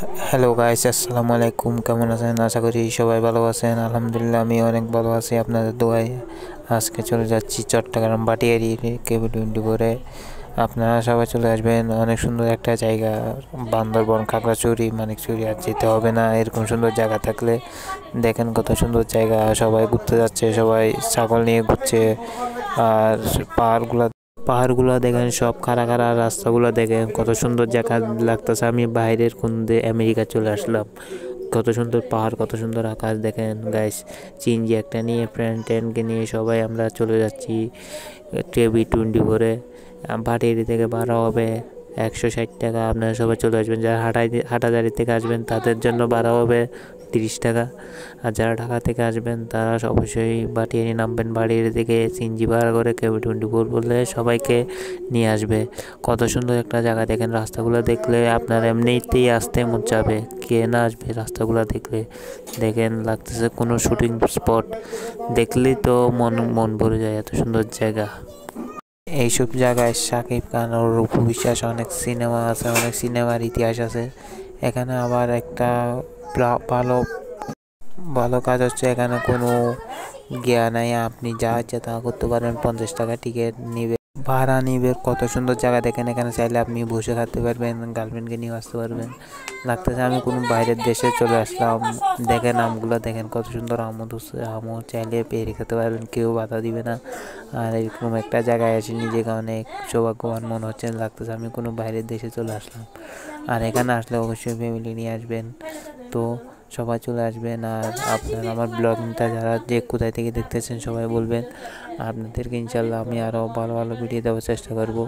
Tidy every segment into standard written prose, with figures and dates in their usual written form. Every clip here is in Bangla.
হ্যালো গাইস, আসসালামু আলাইকুম। কেমন আছেন? আশা করি সবাই ভালো আছেন। আলহামদুলিল্লাহ, আমি অনেক ভালো আছি আপনাদের দোয়ায়। আজকে চলে যাচ্ছি চট্টগ্রাম বাটিয়ারি কেবি 24-এ। আপনারা সবাই চলে আসবেন। অনেক সুন্দর একটা জায়গা, বান্দরবন, খাগড়াছড়ি, মানিকছড়ি আর যেতে হবে না। এরকম সুন্দর জায়গা থাকলে দেখেন কত সুন্দর জায়গা। সবাই ঘুরতে যাচ্ছে, সবাই ছাগল নিয়ে ঘুরছে। আর পাহাড়গুলো দেখেন, সব খাড়া খাড়া রাস্তাগুলো দেখেন, কত সুন্দর জায়গা লাগতেছে। আমি বাইরের কোন আমেরিকা চলে আসলাম। কত সুন্দর পাহাড়, কত সুন্দর আকাশ দেখেন গাইস। চিনজি একটা নিয়ে ফ্রেন্ডকে নিয়ে সবাই আমরা চলে যাচ্ছি কেবি 24-এ। ভাটিয়ারি থেকে ভাড়া হবে 160 টাকা। আপনারা সবাই চলে আসবেন। যারা হাটাজারি থেকে আসবেন তাদের জন্য ভাড়া হবে 30 টাকা। আর যারা ঢাকা থেকে আসবেন তারা অবশ্যই ভাটিয়ারি নামবেন। ভাটিয়ারি থেকে সিএনজি ভাড়া করে কেবি 24 বললে সবাইকে নিয়ে আসবে। কত সুন্দর একটা জায়গা দেখেন। রাস্তাগুলো দেখলে আপনার এমনিতেই আসতে মন চাবে। কে না আসবে রাস্তাগুলো দেখলে? দেখেন, লাগতেছে কোনো শুটিং স্পট। দেখলেই তো মন ভরে যায়, এত সুন্দর জায়গা। এইসব জায়গায় শাকিব খান ও অপু বিশ্বাস অনেক সিনেমা আছে, অনেক সিনেমার ইতিহাস আছে। এখানে আবার একটা ভালো ভালো কাজ হচ্ছে, এখানে কোনো জ্ঞান নাই। আপনি যা ইচ্ছা তা করতে পারবেন। 50 টাকা টিকিট নিবে, ভাড়া নিবে। কত সুন্দর জায়গা দেখেন। এখানে চাইলে আপনি বসে থাকতে পারবেন, গার্লফ্রেন্ডকে নিয়ে আসতে পারবেন। লাগতেছে আমি কোনো বাইরের দেশে চলে আসলাম। দেখেন আমগুলো দেখেন, কত সুন্দর আম ধরছে। আমও চাইলে পেরে খেতে পারবেন, কেউ বাধা দিবে না। আর এরকম একটা জায়গায় এসে নিজেকে অনেক সৌভাগ্যবান মনে হচ্ছে। লাগতেছে আমি কোনো বাইরের দেশে চলে আসলাম। আর এখানে আসলে অবশ্যই ফ্যামিলি নিয়ে আসবেন। তো সবাই চলে আসবেন। আর আপনারা আমার ব্লগিংটা যারা যে কোথায় থেকে দেখতেছেন সবাই বলবেন। আপনাদেরকে ইনশাল্লাহ আমি আরও ভালো ভালো ভিডিও দেওয়ার চেষ্টা করব।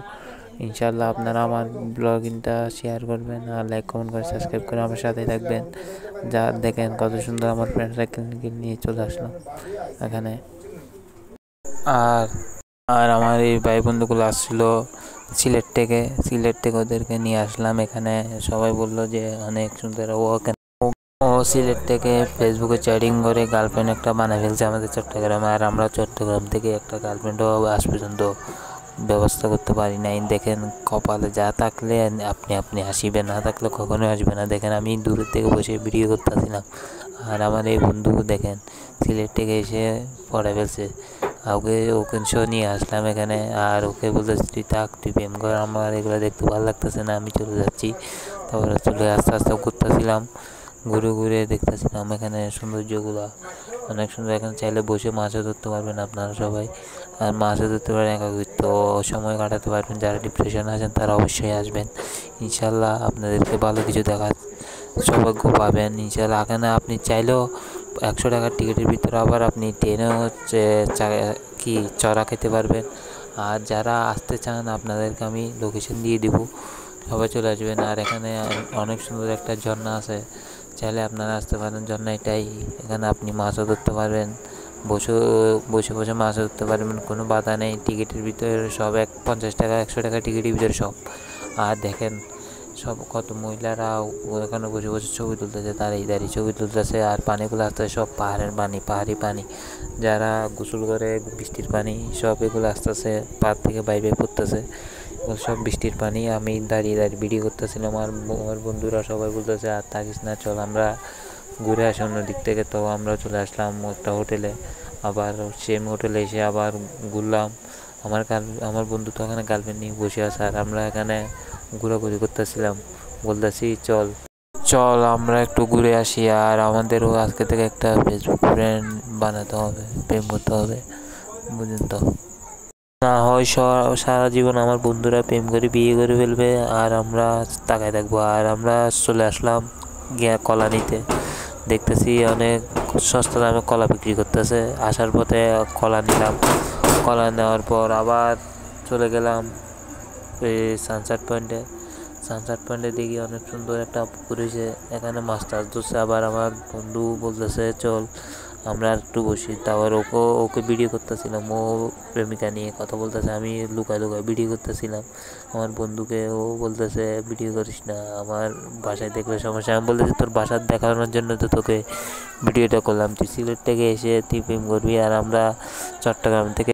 ইনশাল্লাহ আপনারা আমার ব্লগিংটা শেয়ার করবেন, আর লাইক কমেন্ট করে সাবস্ক্রাইব করে আমার সাথে থাকবেন। যা দেখেন কত সুন্দর আমার ফ্রেন্ডরা নিয়ে চলে আসলাম এখানে। আর আর আমার এই ভাই বন্ধুগুলো আসছিল সিলেট থেকে ওদেরকে নিয়ে আসলাম এখানে। সবাই বললো যে অনেক সুন্দর। ও সিলেট থেকে ফেসবুকে চ্যাটিং করে গার্লফ্রেন্ড একটা বানিয়ে ফেলছে আমাদের চট্টগ্রামে। আর আমরা চট্টগ্রাম থেকে একটা গার্লফ্রেন্ডও আজ পর্যন্ত ব্যবস্থা করতে পারি নাই। দেখেন, কপালে যা থাকলে আপনি আসিবে, না থাকলে কখনোই আসবে না। দেখেন, আমি দূরের থেকে বসে ভিডিও করতেছিলাম। আর আমার এই বন্ধু দেখেন সিলেট থেকে এসে পড়ে ফেলছে। ওকে শো নিয়ে আসলাম এখানে। আর ওকে বলতেছি তুই থাক, তুই প্রেম কর, আমার এগুলো দেখতে ভালো লাগতেছে না, আমি চলে যাচ্ছি। তারপরে চলে আস্তে আস্তে ঘুরতেছিলাম, ঘুরে দেখতেছিলাম এখানে সৌন্দর্যগুলো অনেক সুন্দর। এখানে চাইলে বসে মাছও ধরতে পারবেন আপনারা সবাই। আর মাছও ধরতে পারেন, একাকিত্ব সময় কাটাতে পারবেন। যারা ডিপ্রেশন আছেন তারা অবশ্যই আসবেন। ইনশাল্লাহ আপনাদেরকে ভালো কিছু দেখার সৌভাগ্য পাবেন ইনশাল্লাহ। এখানে আপনি চাইলেও 100 টাকার টিকিটের ভিতরে আবার আপনি ট্রেনেও চড়া খেতে পারবেন। আর যারা আসতে চান আপনাদেরকে আমি লোকেশন দিয়ে দেবো, সবাই চলে আসবেন। আর এখানে অনেক সুন্দর একটা ঝর্ণা আছে, চাইলে আপনারা আসতে পারেন। ঝর্ণা এটাই, এখানে আপনি মাছও ধরতে পারবেন, বসে বসে মাছও ধরতে পারবেন, কোনো বাধা নেই। টিকিটের ভিতরে সব 50 টাকা 100 টাকা টিকিটের ভিতরে সব। আর দেখেন সব কত মহিলারা এখানে বসে ছবি তুলতেছে, দাঁড়িয়ে ছবি তুলতেছে। আর পানিগুলো আসতেছে সব পাহাড়ি পানি। যারা গোসল করে বৃষ্টির পানি, সব এগুলো আসতেছে পাহাড় থেকে বাইরে পড়তেছে, সব বৃষ্টির পানি। আমি দাঁড়িয়ে ভিডিও করতেছিলাম। আমার বন্ধুরা সবাই বলতেছে আর থাকিস না, চল আমরা ঘুরে আসি অন্য দিক থেকে। তো আমরা চলে আসলাম একটা হোটেলে। আবার সেম হোটেলে এসে আবার ঘুরলাম। আমার বন্ধু তো এখানে গার্লফ্রেন্ড নিয়ে বসে আছে, আর আমরা এখানে ঘোরাঘুরি করতেছিলাম। বলতেছি চল চল আমরা একটু ঘুরে আসি। আর আমাদেরও আজকে থেকে একটা ফেসবুক ফ্রেন্ড বানাতে হবে, প্রেম করতে হবে, বুঝলেন তো? না হয় সারা জীবন আমার বন্ধুরা প্রেম করে বিয়ে করে ফেলবে, আর আমরা তাকায় থাকবো। আর আমরা চলে আসলাম কলা নিতে। দেখতেছি অনেক সস্তা দামে কলা বিক্রি করতেছে। আসার পথে কলা নিলাম। কলা নেওয়ার পর আবার চলে গেলাম এই সানসেট পয়েন্টে দেখি অনেক সুন্দর একটা পুকুর হয়েছে, এখানে মাছ টাছ ধরছে। আবার আমার বন্ধু বলতেছে চল আমরা একটু বসি। তারপর ওকে ভিডিও করতেছিলাম, ও প্রেমিকা নিয়ে কথা বলতেছে, আমি লুকায় ভিডিও করতেছিলাম আমার বন্ধুকে। ও বলতেছে ভিডিও করিস না, আমার বাসায় দেখলে সমস্যা। আমি বলতেছি তোর বাসার দেখানোর জন্য তো তোকে ভিডিওটা করলাম, তুই সিলেট থেকে এসে তুই প্রেম করবি, আর আমরা চট্টগ্রাম থেকে